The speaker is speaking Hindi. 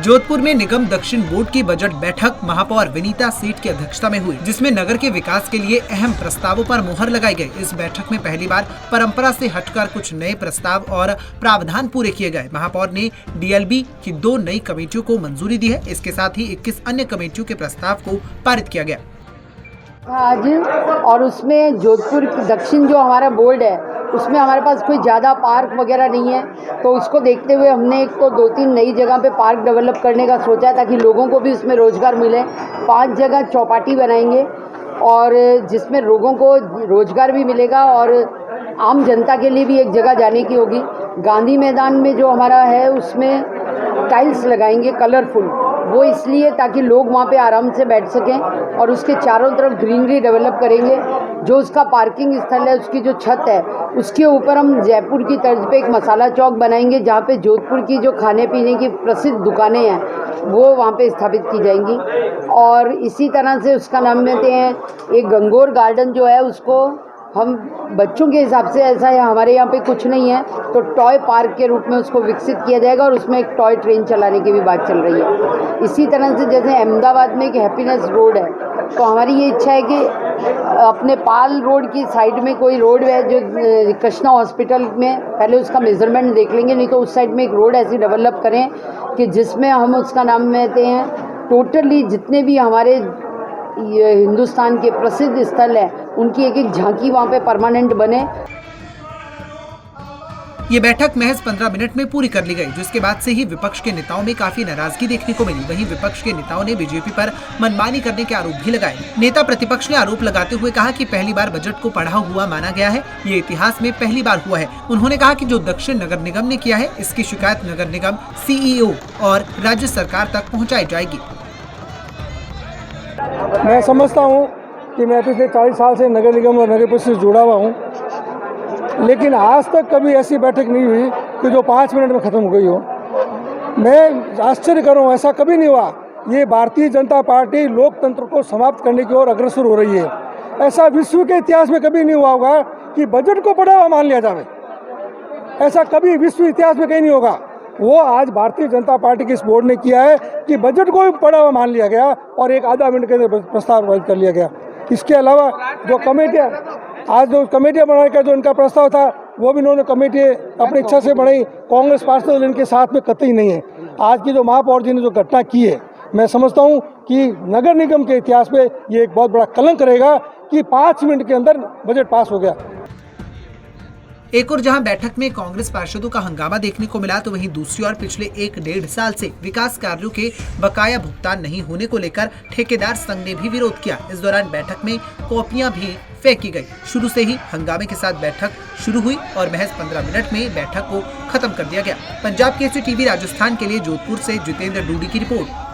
जोधपुर में निगम दक्षिण बोर्ड की बजट बैठक महापौर विनीता सेठ की अध्यक्षता में हुई, जिसमें नगर के विकास के लिए अहम प्रस्तावों पर मुहर लगाई गई। इस बैठक में पहली बार परंपरा से हटकर कुछ नए प्रस्ताव और प्रावधान पूरे किए गए। महापौर ने डीएलबी की 2 नई कमेटियों को मंजूरी दी है। इसके साथ ही 21 अन्य कमेटियों के प्रस्ताव को पारित किया गया आज। और उसमें जोधपुर दक्षिण जो हमारा बोर्ड है उसमें हमारे पास कोई ज़्यादा पार्क वगैरह नहीं है, तो उसको देखते हुए हमने एक तो 2-3 नई जगह पे पार्क डेवलप करने का सोचा है ताकि लोगों को भी उसमें रोज़गार मिले। 5 जगह चौपाटी बनाएंगे और जिसमें लोगों को रोज़गार भी मिलेगा और आम जनता के लिए भी एक जगह जाने की होगी। गांधी मैदान में जो हमारा है उसमें टाइल्स लगाएंगे कलरफुल, वो इसलिए ताकि लोग वहाँ पे आराम से बैठ सकें, और उसके चारों तरफ ग्रीनरी डेवलप करेंगे। जो उसका पार्किंग स्थल है उसकी जो छत है उसके ऊपर हम जयपुर की तर्ज पे एक मसाला चौक बनाएंगे, जहाँ पे जोधपुर की जो खाने पीने की प्रसिद्ध दुकानें हैं वो वहाँ पे स्थापित की जाएंगी। और इसी तरह से उसका नाम देते हैं एक गंगोर गार्डन जो है उसको हम बच्चों के हिसाब से, ऐसा है हमारे यहाँ पे कुछ नहीं है तो टॉय पार्क के रूप में उसको विकसित किया जाएगा, और उसमें एक टॉय ट्रेन चलाने की भी बात चल रही है। इसी तरह से जैसे अहमदाबाद में एक हैप्पीनेस रोड है, तो हमारी ये इच्छा है कि अपने पाल रोड की साइड में कोई रोड है जो कृष्णा हॉस्पिटल में, पहले उसका मेजरमेंट देख लेंगे, नहीं तो उस साइड में एक रोड ऐसी डेवलप करें कि जिसमें हम उसका नाम देते हैं टोटली जितने भी हमारे ये हिंदुस्तान के प्रसिद्ध स्थल है उनकी एक झांकी वहाँ पे परमानेंट बने। ये बैठक महज 15 मिनट में पूरी कर ली गई, जिसके बाद से ही विपक्ष के नेताओं में काफी नाराजगी देखने को मिली। वहीं विपक्ष के नेताओं ने बीजेपी पर मनमानी करने के आरोप भी लगाए। नेता प्रतिपक्ष ने आरोप लगाते हुए कहा कि पहली बार बजट को पढ़ा हुआ माना गया है, ये इतिहास में पहली बार हुआ है। उन्होंने कहा कि जो दक्षिण नगर निगम ने किया है इसकी शिकायत नगर निगम सीईओ और राज्य सरकार तक पहुँचाई जाएगी। मैं समझता हूँ कि मैं पिछले 40 साल से नगर निगम और नगर परिषद से जुड़ा हुआ हूँ, लेकिन आज तक कभी ऐसी बैठक नहीं हुई कि जो 5 मिनट में ख़त्म हो गई हो। मैं आश्चर्य करूँ, ऐसा कभी नहीं हुआ। ये भारतीय जनता पार्टी लोकतंत्र को समाप्त करने की ओर अग्रसर हो रही है। ऐसा विश्व के इतिहास में कभी नहीं हुआ होगा कि बजट को पढ़ा हुआ मान लिया जाए। ऐसा कभी विश्व इतिहास में कहीं नहीं होगा। वो आज भारतीय जनता पार्टी के इस बोर्ड ने किया है कि बजट को भी पढ़ा हुआ मान लिया गया और एक आधा मिनट के अंदर प्रस्ताव पारित कर लिया गया। इसके अलावा जो कमेटियाँ आज जो कमेटियाँ बनाने का जो इनका प्रस्ताव था वो भी इन्होंने कमेटी अपनी इच्छा से बनाई। कांग्रेस पार्षद इनके साथ में कतई नहीं है। आज की जो महापौर जी ने जो घटना की है, मैं समझता हूँ कि नगर निगम के इतिहास में ये एक बहुत बड़ा कलंक रहेगा कि 5 मिनट के अंदर बजट पास हो गया। एक और जहां बैठक में कांग्रेस पार्षदों का हंगामा देखने को मिला, तो वहीं दूसरी ओर पिछले 1-1.5 साल से विकास कार्यों के बकाया भुगतान नहीं होने को लेकर ठेकेदार संघ ने भी विरोध किया। इस दौरान बैठक में कॉपियां भी फेंकी गई। शुरू से ही हंगामे के साथ बैठक शुरू हुई और महज 15 मिनट में बैठक को खत्म कर दिया गया। पंजाब केसरी टीवी राजस्थान के लिए जोधपुर से जितेंद्र डूडी की रिपोर्ट।